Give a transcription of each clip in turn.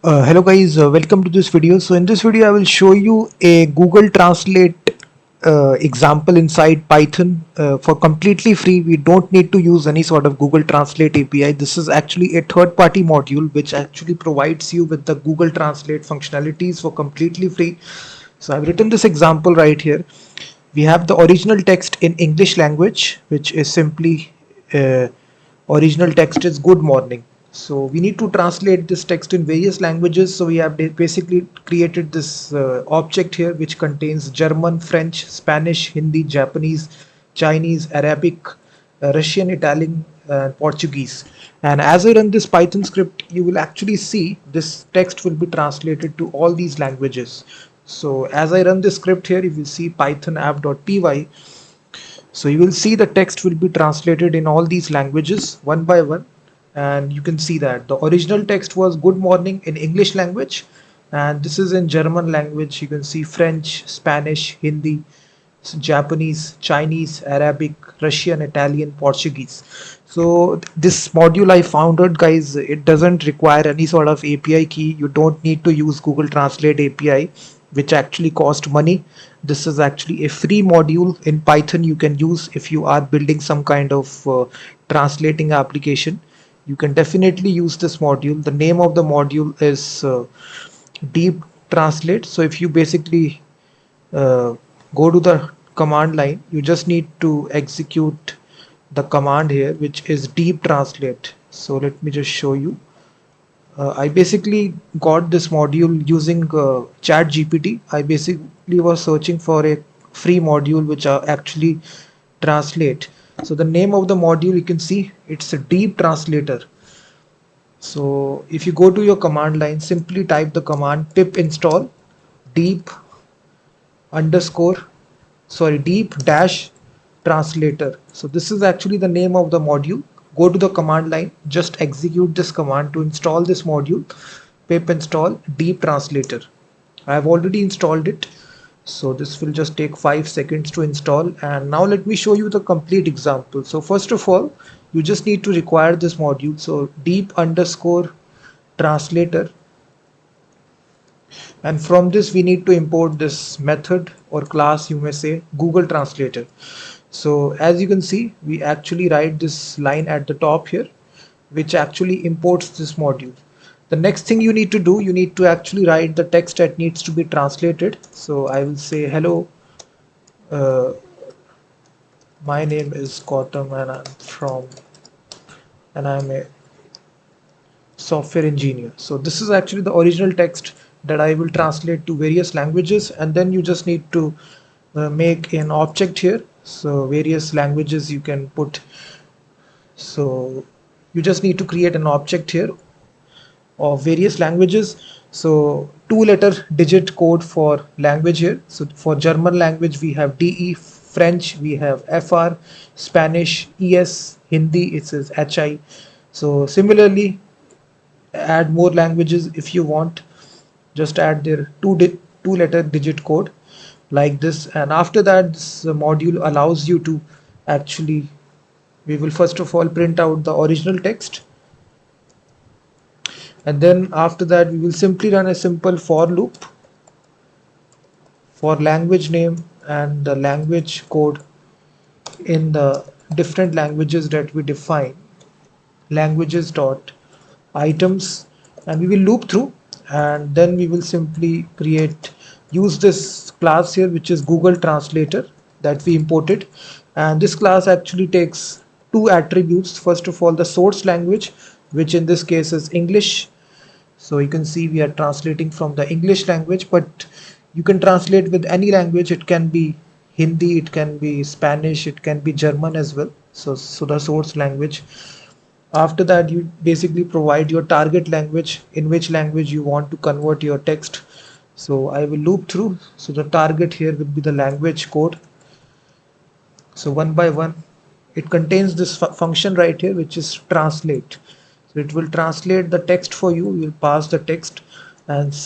Hello guys, welcome to this video. So in this video I will show you a Google Translate example inside Python for completely free. We don't need to use any sort of Google Translate API. This is actually a third-party module which actually provides you with the Google Translate functionalities for completely free. So I've written this example right here. We have the original text in English language, which is simply original text is good morning. So we need to translate this text in various languages. So we have basically created this object here which contains German, French, Spanish, Hindi, Japanese, Chinese, Arabic, Russian, Italian, Portuguese. And as I run this Python script, you will actually see this text will be translated to all these languages. So as I run this script here, you will see python app.py. So you will see the text will be translated in all these languages one by one. And you can see that the original text was good morning in English language. And this is in German language. You can see French, Spanish, Hindi, Japanese, Chinese, Arabic, Russian, Italian, Portuguese. So this module I found out, guys, it doesn't require any sort of API key. You don't need to use Google Translate API, which actually cost money. This is actually a free module in Python you can use if you are building some kind of translating application. You can definitely use this module. The name of the module is Deep Translate. So if you basically uh, go to the command line, you just need to execute the command here, which is Deep Translate. So let me just show you. I basically got this module using chat GPT. I basically was searching for a free module which actually translate. So the name of the module, you can see it's a Deep Translator. So if you go to your command line, simply type the command pip install deep underscore deep dash translator. So this is actually the name of the module. Go to the command line, just execute this command to install this module, pip install deep translator. I have already installed it, so this will just take 5 seconds to install. And now let me show you the complete example. So first of all, you just need to require this module. So deep underscore translator, and from this we need to import this method or class, you may say, Google Translator. So as you can see, we actually write this line at the top here, which actually imports this module. The next thing you need to do, you need to actually write the text that needs to be translated. So I will say, hello, uh, my name is Gautam and I'm a software engineer. So this is actually the original text that I will translate to various languages, and then you just need to make an object here. So various languages you can put. So you just need to create an object here of various languages. So 2-letter digit code for language here. So for German language we have DE, French we have FR, Spanish ES, Hindi it says HI. So similarly, add more languages if you want. Just add their 2-letter digit code like this, and after that this module allows you to actually, we will first of all print out the original text, and then after that we will simply run a simple for loop for language name and the language code in the different languages that we define, languages dot items, and we will loop through, and then we will simply use this class here, which is Google Translator, that we imported. And this class actually takes 2 attributes. First of all, the source language, which in this case is English. So you can see we are translating from the English language, but you can translate with any language. It can be Hindi, it can be Spanish, it can be German as well. So the source language. After that, you basically provide your target language, in which language you want to convert your text. So I will loop through. So the target here will be the language code. So one by one, it contains this function right here, which is translate. So it will translate the text for you. We will pass the text, and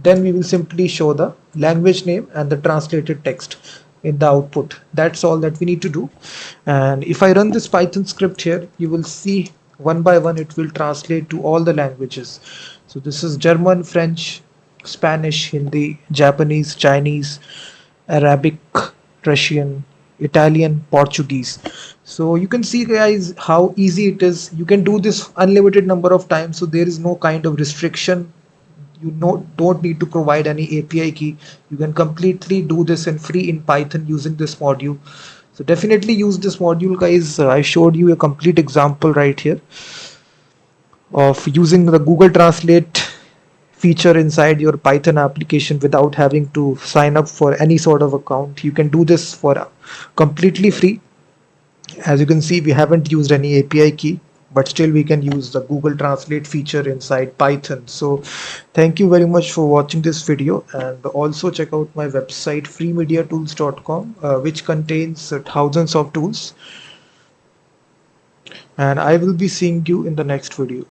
then we will simply show the language name and the translated text in the output. That's all that we need to do. And if I run this Python script here, you will see one by one it will translate to all the languages. So this is German, French, Spanish, Hindi, Japanese, Chinese, Arabic, Russian, Italian, Portuguese. So you can see guys how easy it is. You can do this unlimited number of times, so there is no kind of restriction. You don't need to provide any API key. You can completely do this in free in Python using this module. So definitely use this module guys. I showed you a complete example right here of using the Google Translate feature inside your Python application without having to sign up for any sort of account. You can do this for completely free. As you can see, we haven't used any API key, but still we can use the Google Translate feature inside Python. So thank you very much for watching this video, and also check out my website freemediatools.com, which contains thousands of tools, and I will be seeing you in the next video.